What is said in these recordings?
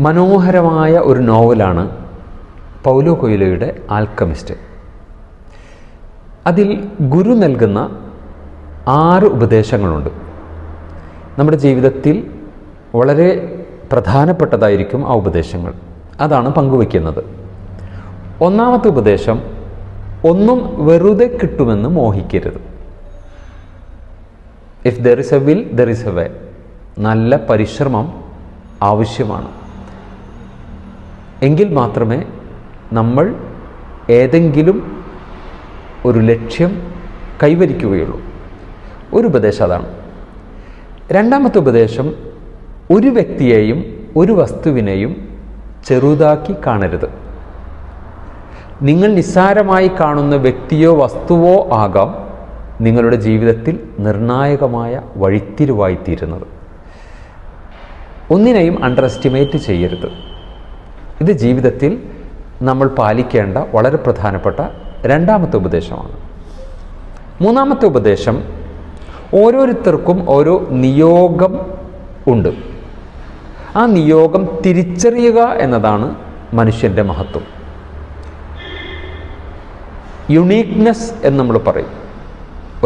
മനോഹരമായ ഒരു നോവലാണ് പൗലോ കൊയ്ലോയുടെ ആൽക്കമിസ്റ്റ്. അതിൽ ഗുരു നൽകുന്ന 6 ഉപദേശങ്ങളുണ്ട്. നമ്മുടെ ജീവിതത്തിൽ വളരെ പ്രധാനപ്പെട്ടതായിരിക്കും ആ ഉപദേശങ്ങൾ. അതാണ് പങ്കുവയ്ക്കുന്നത്. ഒന്നാമത്തെ ഉപദേശം, ഒന്നും വെറുതെ കിട്ടുമെന്ന് മോഹിക്കരുത്. If there is a will there is a way. നല്ല പരിശ്രമം ആവശ്യമാണ്. എങ്കിൽ മാത്രമേ നമ്മൾ ഏതെങ്കിലും ഒരു ലക്ഷ്യം കൈവരിക്കുകയുള്ളൂ. ഒരു ഉപദേശം അതാണ്. രണ്ടാമത്തെ ഉപദേശം, ഒരു വ്യക്തിയെയും ഒരു വസ്തുവിനെയും ചെറുതാക്കി കാണരുത്. നിങ്ങൾ നിസ്സാരമായി കാണുന്ന വ്യക്തിയോ വസ്തുവോ ആകാം നിങ്ങളുടെ ജീവിതത്തിൽ നിർണായകമായ വഴിത്തിരിവായിത്തീരുന്നത്. ഒന്നിനെയും അണ്ടർ എസ്റ്റിമേറ്റ് ചെയ്യരുത്. ഇത് ജീവിതത്തിൽ നമ്മൾ പാലിക്കേണ്ട വളരെ പ്രധാനപ്പെട്ട രണ്ടാമത്തെ ഉപദേശമാണ്. മൂന്നാമത്തെ ഉപദേശം, ഓരോരുത്തർക്കും ഓരോ നിയോഗം ഉണ്ട്. ആ നിയോഗം തിരിച്ചറിയുക എന്നതാണ് മനുഷ്യൻ്റെ മഹത്വം. യുണീക്നെസ് എന്ന് നമ്മൾ പറയും.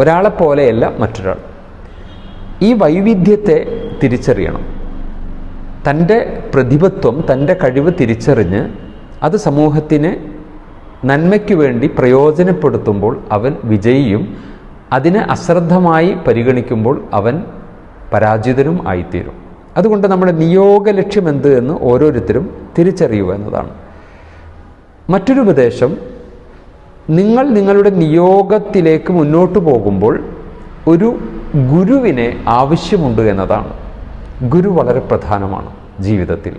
ഒരാളെ പോലെയല്ല മറ്റൊരാൾ. ഈ വൈവിധ്യത്തെ തിരിച്ചറിയണം. തൻ്റെ പ്രതിഭത്വം, തൻ്റെ കഴിവ് തിരിച്ചറിഞ്ഞ് അത് സമൂഹത്തിന് നന്മയ്ക്ക് വേണ്ടി പ്രയോജനപ്പെടുത്തുമ്പോൾ അവൻ വിജയിയും അതിനെ അശ്രദ്ധമായി പരിഗണിക്കുമ്പോൾ അവൻ പരാജിതനും ആയിത്തീരും. അതുകൊണ്ട് നമ്മുടെ നിയോഗ ലക്ഷ്യം എന്ത് എന്ന് ഓരോരുത്തരും തിരിച്ചറിയുക എന്നതാണ്. മറ്റൊരു ഉപദേശം, നിങ്ങൾ നിങ്ങളുടെ നിയോഗത്തിലേക്ക് മുന്നോട്ട് പോകുമ്പോൾ ഒരു ഗുരുവിനെ ആവശ്യമുണ്ട് എന്നതാണ്. ഗുരു വളരെ പ്രധാനമാണ് ജീവിതത്തിൽ.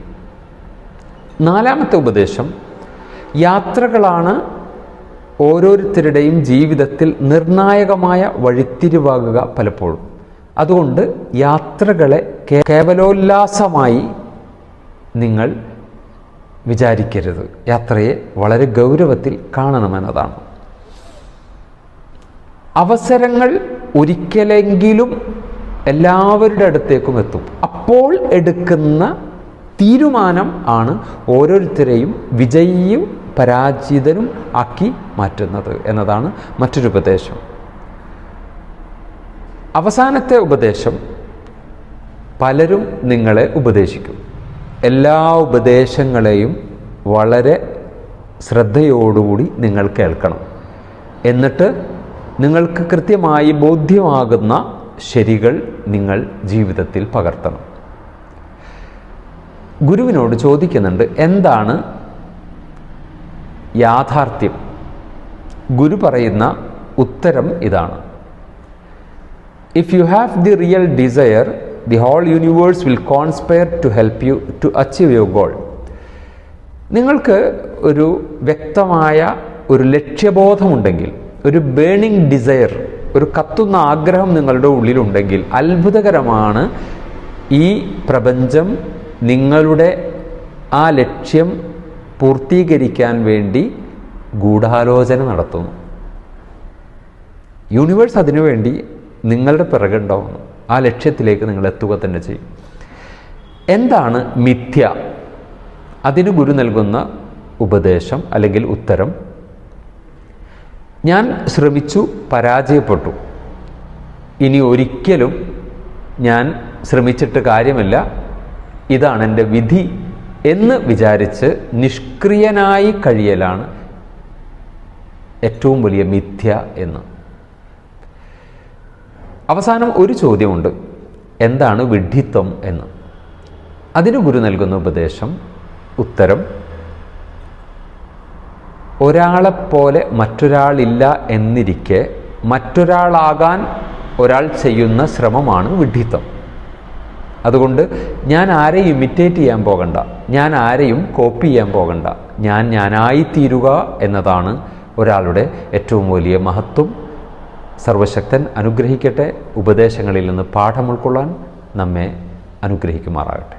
നാലാമത്തെ ഉപദേശം, യാത്രകളാണ് ഓരോരുത്തരുടെയും ജീവിതത്തിൽ നിർണായകമായ വഴിത്തിരിവാകുക പലപ്പോഴും. അതുകൊണ്ട് യാത്രകളെ കേവലോല്ലാസമായി നിങ്ങൾ വിചാരിക്കരുത്. യാത്രയെ വളരെ ഗൗരവത്തിൽ കാണണമെന്നതാണ്. അവസരങ്ങൾ ഒരിക്കലെങ്കിലും എല്ലാവരുടെ അടുത്തേക്കും എത്തും. അപ്പോൾ എടുക്കുന്ന തീരുമാനം ആണ് ഓരോരുത്തരെയും വിജയിയും പരാജിതനും ആക്കി മാറ്റുന്നത് എന്നതാണ് മറ്റൊരു ഉപദേശം. അവസാനത്തെ ഉപദേശം, പലരും നിങ്ങളെ ഉപദേശിക്കും. എല്ലാ ഉപദേശങ്ങളെയും വളരെ ശ്രദ്ധയോടുകൂടി നിങ്ങൾ കേൾക്കണം. എന്നിട്ട് നിങ്ങൾക്ക് കൃത്യമായി ബോധ്യമാകുന്ന ശരികൾ നിങ്ങൾ ജീവിതത്തിൽ പകർത്തണം. ഗുരുവിനോട് ചോദിക്കുന്നുണ്ട്, എന്താണ് യാഥാർത്ഥ്യം? ഗുരു പറയുന്ന ഉത്തരം ഇതാണ്: if you have the real desire, the whole universe will conspire to help you to achieve your goal. നിങ്ങൾക്ക് ഒരു വ്യക്തമായ ഒരു ലക്ഷ്യബോധമുണ്ടെങ്കിൽ, ഒരു ബേണിംഗ് ഡിസയർ, ഒരു കത്തുന്ന ആഗ്രഹം നിങ്ങളുടെ ഉള്ളിലുണ്ടെങ്കിൽ, അത്ഭുതകരമാണ്, ഈ പ്രപഞ്ചം നിങ്ങളുടെ ആ ലക്ഷ്യം പൂർത്തീകരിക്കാൻ വേണ്ടി ഗൂഢാലോചന നടത്തുന്നു. യൂണിവേഴ്സ് അതിനുവേണ്ടി നിങ്ങളുടെ പിറകുണ്ടാവുന്നു. ആ ലക്ഷ്യത്തിലേക്ക് നിങ്ങൾ എത്തുക തന്നെ ചെയ്യും. എന്താണ് മിഥ്യ? അതിന് ഗുരു നൽകുന്ന ഉപദേശം അല്ലെങ്കിൽ ഉത്തരം, ഞാൻ ശ്രമിച്ചു, പരാജയപ്പെട്ടു, ഇനി ഒരിക്കലും ഞാൻ ശ്രമിച്ചിട്ട് കാര്യമില്ല, ഇതാണ് എൻ്റെ വിധി എന്ന് വിചാരിച്ച് നിഷ്ക്രിയനായി കഴിയലാണ് ഏറ്റവും വലിയ മിഥ്യ എന്ന്. അവസാനം ഒരു ചോദ്യമുണ്ട്, എന്താണ് വിഡ്ഢിത്വം എന്ന്. അതിന് ഗുരു നൽകുന്ന ഉപദേശം, ഉത്തരം, ഒരാളെപ്പോലെ മറ്റൊരാളില്ല എന്നിരിക്കെ മറ്റൊരാളാകാൻ ഒരാൾ ചെയ്യുന്ന ശ്രമമാണ് വിഡ്ഢിത്തം. അതുകൊണ്ട് ഞാൻ ആരെയും ഇമിറ്റേറ്റ് ചെയ്യാൻ പോകണ്ട, ഞാൻ ആരെയും കോപ്പി ചെയ്യാൻ പോകണ്ട, ഞാനായിത്തീരുക എന്നതാണ് ഒരാളുടെ ഏറ്റവും വലിയ മഹത്വം. സർവശക്തൻ അനുഗ്രഹിക്കട്ടെ. ഉപദേശങ്ങളിൽ നിന്ന് പാഠം ഉൾക്കൊള്ളാൻ നമ്മെ അനുഗ്രഹിക്കുമാറാകട്ടെ.